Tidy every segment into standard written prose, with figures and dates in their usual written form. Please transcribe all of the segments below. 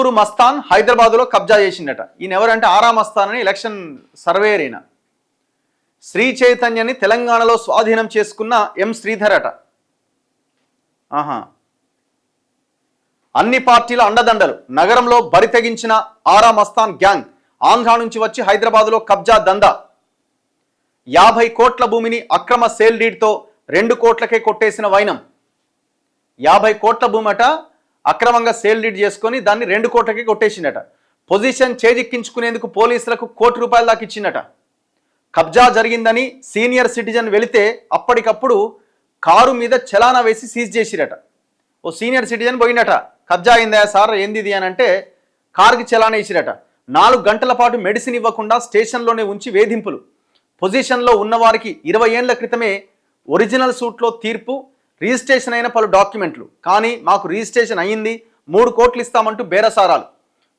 గుంటూరు మస్తాన్ హైదరాబాద్లో కబ్జా చేసిండట. ఈయన ఎవరంటే ఆరా మస్తాన్ అని ఎలక్షన్ సర్వేయర్ అయిన. శ్రీ చైతన్యని తెలంగాణలో స్వాధీనం చేసుకున్న ఎం శ్రీధర్ అట. అన్ని పార్టీల అండదండలు, నగరంలో బరి తెగించిన ఆరా మస్తాన్ గ్యాంగ్. ఆంధ్రా నుంచి వచ్చి హైదరాబాద్లో కబ్జా దందా. 50 కోట్ల భూమిని అక్రమ సేల్ డీడ్తో 2 కోట్లకే కొట్టేసిన వైనం. 50 కోట్ల భూమి అట అక్రమంగా సేల్ డీడ్ చేసుకొని దాన్ని 2 కోట్లకే కొట్టేసిండట. పొజిషన్ చేజిక్కించుకునేందుకు పోలీసులకు ₹1 కోటి దాకా ఇచ్చిందట. కబ్జా జరిగిందని సీనియర్ సిటిజన్ వెళితే అప్పటికప్పుడు కారు మీద చలానా వేసి సీజ్ చేసిరట. ఓ సీనియర్ సిటిజన్ పోయినట, కబ్జా అయిందా సార్ ఏంది ఇది అని అంటే కారుకి చలానా వేసిరట. 4 గంటల పాటు మెడిసిన్ ఇవ్వకుండా స్టేషన్లోనే ఉంచి వేధింపులు. పొజిషన్లో ఉన్నవారికి 20 ఏళ్ల క్రితమే ఒరిజినల్ సూట్లో తీర్పు, రిజిస్ట్రేషన్ అయిన పలు డాక్యుమెంట్లు, కానీ మాకు రిజిస్ట్రేషన్ అయ్యింది, 3 కోట్లు ఇస్తామంటూ బేరసారాలు.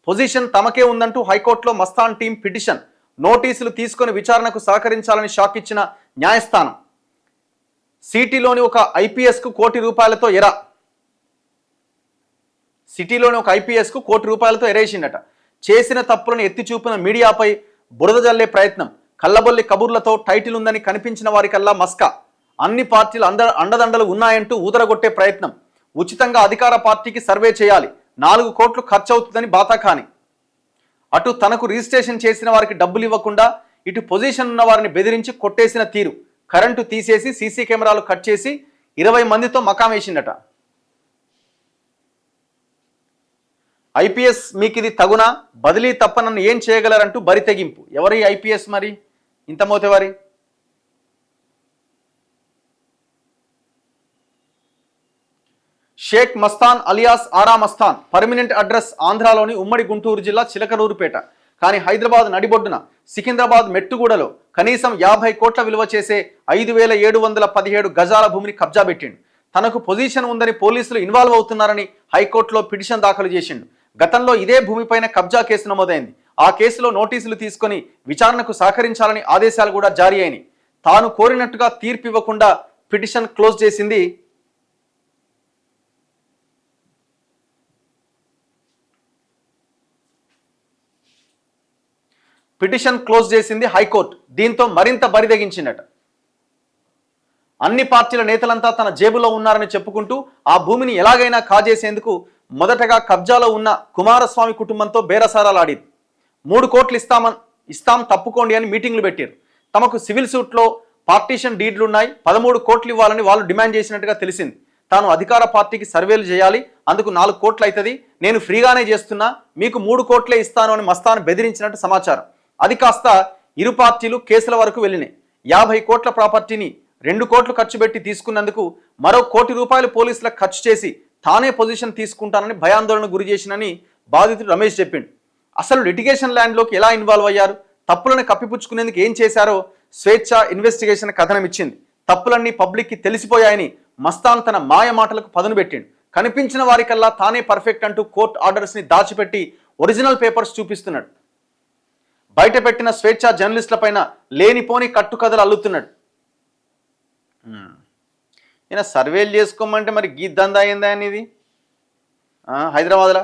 పొజిషన్ తమకే ఉందంటూ హైకోర్టులో మస్తాన్ టీం పిటిషన్. నోటీసులు తీసుకొని విచారణకు సహకరించాలని షాక్ ఇచ్చిన న్యాయస్థానం. సిటీలోని ఒక ఐపీఎస్కు ₹1 కోటి ఎర. సిటీలోని ఒక ఐపీఎస్కు ₹1 కోటి ఎరేసిండట. చేసిన తప్పులను ఎత్తి చూపిన మీడియాపై బురద జల్లే ప్రయత్నం. కల్లబొల్లి కబుర్లతో టైటిల్ ఉందని కనిపించిన వారికల్లా మస్కా. అన్ని పార్టీలు అండదండలు ఉన్నాయంటూ ఊదరగొట్టే ప్రయత్నం. ఉచితంగా అధికార పార్టీకి సర్వే చేయాలి, 4 కోట్లు ఖర్చు అవుతుందని బాతాఖాని. అటు తనకు రిజిస్ట్రేషన్ చేసిన వారికి డబ్బులు ఇవ్వకుండా ఇటు పొజిషన్ ఉన్న వారిని బెదిరించి కొట్టేసిన తీరు. కరెంటు తీసేసి సీసీ కెమెరాలు కట్ చేసి 20 మందితో మకాం వేసిండట. ఐపీఎస్ మీకు ఇది తగునా, బదిలీ తప్ప నన్ను ఏం చేయగలరంటూ బరి తెగింపు. ఎవరి ఐపీఎస్ మరి ఇంత మోతేవారి? షేక్ మస్తాన్ అలియాస్ ఆరా మస్తాన్ పర్మనెంట్ అడ్రస్ ఆంధ్రాలోని ఉమ్మడి గుంటూరు జిల్లా చిలకలూరుపేట. కానీ హైదరాబాద్ నడిబొడ్డున సికింద్రాబాద్ మెట్టుగూడలో కనీసం 50 కోట్ల విలువ చేసే 5717 గజాల భూమిని కబ్జా పెట్టిండు. తనకు పొజిషన్ ఉందని పోలీసులు ఇన్వాల్వ్ అవుతున్నారని హైకోర్టులో పిటిషన్ దాఖలు చేసిండు. గతంలో ఇదే భూమిపైన కబ్జా కేసు నమోదైంది. ఆ కేసులో నోటీసులు తీసుకొని విచారణకు సహకరించాలని ఆదేశాలు కూడా జారీ అయినాయి. తాను కోరినట్టుగా తీర్పు ఇవ్వకుండా పిటిషన్ క్లోజ్ చేసింది హైకోర్టు. దీంతో మరింత బరిదెగించిందట. అన్ని పార్టీల నేతలంతా తన జేబులో ఉన్నారని చెప్పుకుంటూ ఆ భూమిని ఎలాగైనా కాజేసేందుకు మొదటగా కబ్జాలో ఉన్న కుమారస్వామి కుటుంబంతో బేరసారాలు ఆడింది. 3 కోట్లు ఇస్తాం తప్పుకోండి అని మీటింగ్లు పెట్టారు. తమకు సివిల్ సూట్లో పార్టీషన్ డీడ్లున్నాయి, 13 కోట్లు ఇవ్వాలని వాళ్ళు డిమాండ్ చేసినట్టుగా తెలిసింది. తాను అధికార పార్టీకి సర్వేలు చేయాలి, అందుకు 4 కోట్లు అవుతుంది, నేను ఫ్రీగానే చేస్తున్నా, మీకు 3 కోట్లే ఇస్తాను అని మస్తాన్ బెదిరించినట్టు సమాచారం. అది కాస్త ఇరు పార్టీలు కేసుల వరకు వెళ్ళినాయి. 50 కోట్ల ప్రాపర్టీని 2 కోట్లు ఖర్చు పెట్టి తీసుకున్నందుకు మరో ₹1 కోటి పోలీసులకు ఖర్చు చేసి తానే పొజిషన్ తీసుకుంటానని భయాందోళన గురి చేసినని బాధితుడు రమేష్ చెప్పిండు. అసలు లిటిగేషన్ ల్యాండ్లోకి ఎలా ఇన్వాల్వ్ అయ్యారు, తప్పులను కప్పిపుచ్చుకునేందుకు ఏం చేశారో స్వేచ్ఛ ఇన్వెస్టిగేషన్ కథనం ఇచ్చింది. తప్పులన్నీ పబ్లిక్కి తెలిసిపోయాయని మస్తాన్ తన మాయ మాటలకు పదును పెట్టిండు. కనిపించిన వారికల్లా తానే పర్ఫెక్ట్ అంటూ కోర్టు ఆర్డర్స్ని దాచిపెట్టి ఒరిజినల్ పేపర్స్ చూపిస్తున్నాడు. బయట పెట్టిన స్వేచ్ఛ జర్నలిస్టులపైన లేనిపోని కట్టుకథలు అల్లుతున్నాడు. ఈయన సర్వేలు చేసుకోమంటే మరి గీద్దందా అయిందా అనేది హైదరాబాద్లో